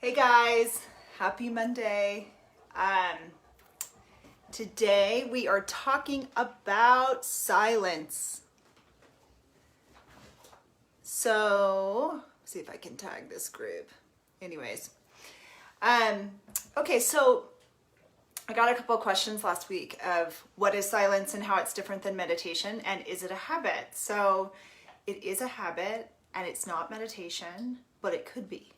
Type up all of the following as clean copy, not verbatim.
Hey guys, happy Monday. Today we are talking about silence. So, see if I can tag this group. Anyways, okay, so I got a couple of questions last week of what is silence and how it's different than meditation, and is it a habit? So, it is a habit and it's not meditation, but it could be.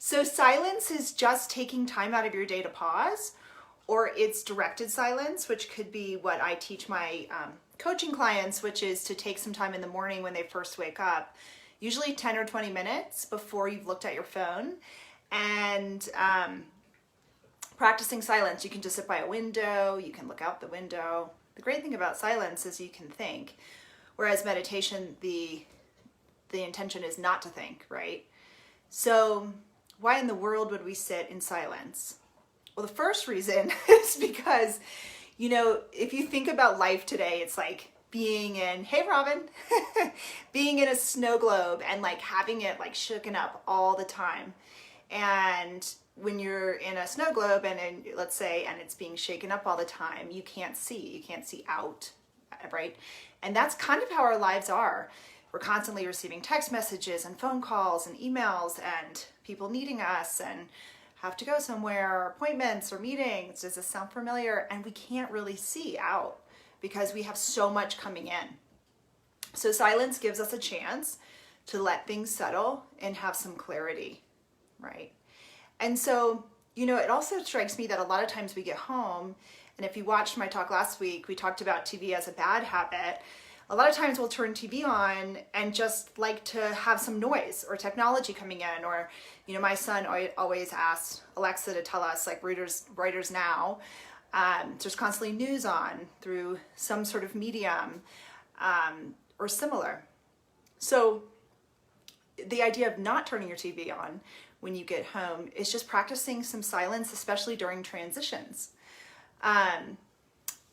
So silence is just taking time out of your day to pause, or it's directed silence, which could be what I teach my coaching clients, which is to take some time in the morning when they first wake up, usually 10 or 20 minutes before you've looked at your phone, and practicing silence. You can just sit by a window, you can look out the window. The great thing about silence is you can think, whereas meditation, the intention is not to think, right? So why in the world would we sit in silence? Well, the first reason is because, if you think about life today, it's like being in, hey Robin, being in a snow globe and like having it like shooken up all the time. And when you're in a snow globe and let's say, and it's being shaken up all the time, you can't see out, right? And that's kind of how our lives are. We're constantly receiving text messages and phone calls and emails and people needing us and have to go somewhere, appointments or meetings. Does this sound familiar? And we can't really see out because we have so much coming in. So silence gives us a chance to let things settle and have some clarity, right? And so, it also strikes me that a lot of times we get home, and if you watched my talk last week, we talked about TV as a bad habit. A lot of times we'll turn TV on and just like to have some noise or technology coming in, or, my son always asks Alexa to tell us, like Reuters Now, there's constantly news on through some sort of medium or similar. So the idea of not turning your TV on when you get home is just practicing some silence, especially during transitions. And,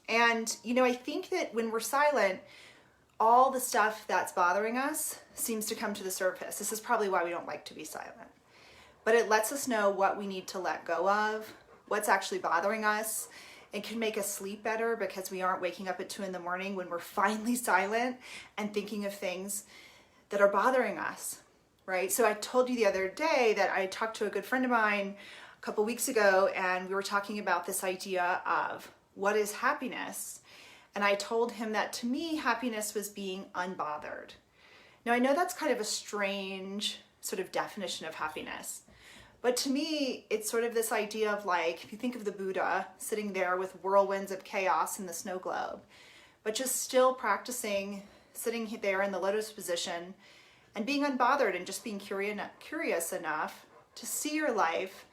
I think that when we're silent, all the stuff that's bothering us seems to come to the surface. This is probably why we don't like to be silent. But it lets us know what we need to let go of, what's actually bothering us. It can make us sleep better because we aren't waking up at 2 a.m. when we're finally silent and thinking of things that are bothering us, right? So I told you the other day that I talked to a good friend of mine a couple weeks ago, and we were talking about this idea of what is happiness. And I told him that to me, happiness was being unbothered. Now, I know that's kind of a strange sort of definition of happiness. But to me, it's sort of this idea of like, if you think of the Buddha sitting there with whirlwinds of chaos in the snow globe, but just still practicing sitting there in the lotus position and being unbothered and just being curious enough to see your life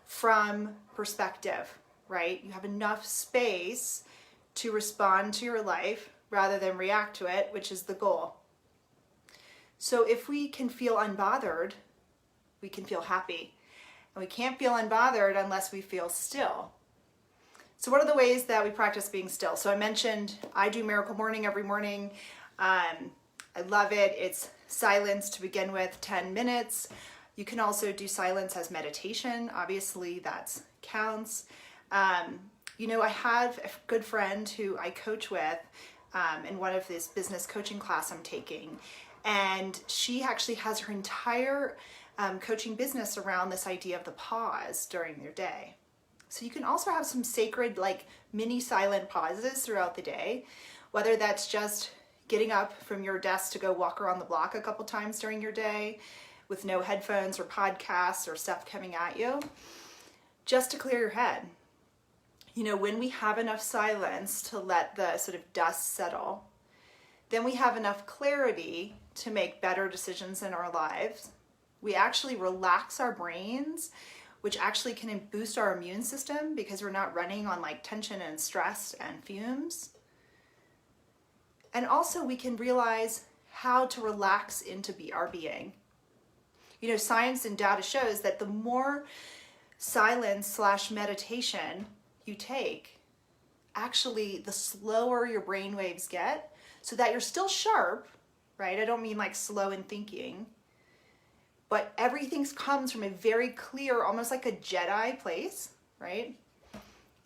from perspective, right? You have enough space to respond to your life rather than react to it, which is the goal. So if we can feel unbothered, we can feel happy. And we can't feel unbothered unless we feel still. So what are the ways that we practice being still? So I mentioned I do Miracle Morning every morning. I love it. It's silence to begin with, 10 minutes. You can also do silence as meditation. Obviously, that counts. I have a good friend who I coach with in one of this business coaching class I'm taking, and she actually has her entire coaching business around this idea of the pause during your day. So you can also have some sacred, like mini silent pauses throughout the day, whether that's just getting up from your desk to go walk around the block a couple times during your day with no headphones or podcasts or stuff coming at you, just to clear your head. When we have enough silence to let the sort of dust settle, then we have enough clarity to make better decisions in our lives. We actually relax our brains, which actually can boost our immune system because we're not running on like tension and stress and fumes. And also we can realize how to relax into our being. Science and data shows that the more silence/meditation you take, actually the slower your brain waves get, so that you're still sharp, right? I don't mean like slow in thinking, but everything comes from a very clear, almost like a Jedi place, right?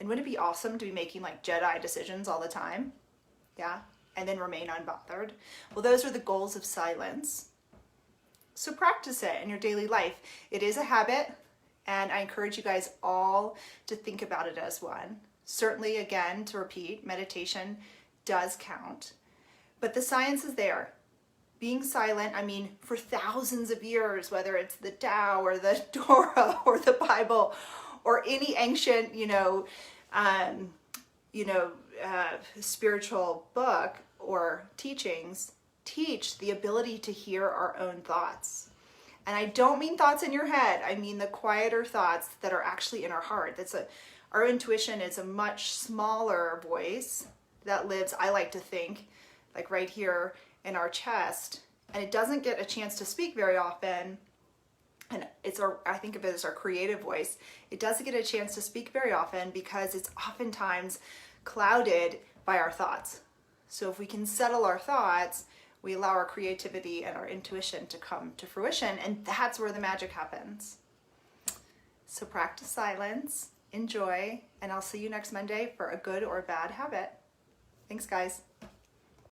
And wouldn't it be awesome to be making like Jedi decisions all the time? Yeah, and then remain unbothered. Well, those are the goals of silence. So practice it in your daily life. It is a habit, and I encourage you guys all to think about it as one. Certainly, again, to repeat, meditation does count, but the science is there. Being silent, I mean, for thousands of years, whether it's the Tao or the Torah or the Bible or any ancient, spiritual book or teachings, teach the ability to hear our own thoughts. And I don't mean thoughts in your head. I mean the quieter thoughts that are actually in our heart. Our intuition is a much smaller voice that lives, I like to think, like right here in our chest, and it doesn't get a chance to speak very often. And I think of it as our creative voice. It doesn't get a chance to speak very often because it's oftentimes clouded by our thoughts. So if we can settle our thoughts, we allow our creativity and our intuition to come to fruition, and that's where the magic happens. So practice silence, enjoy, and I'll see you next Monday for a good or bad habit. Thanks, guys.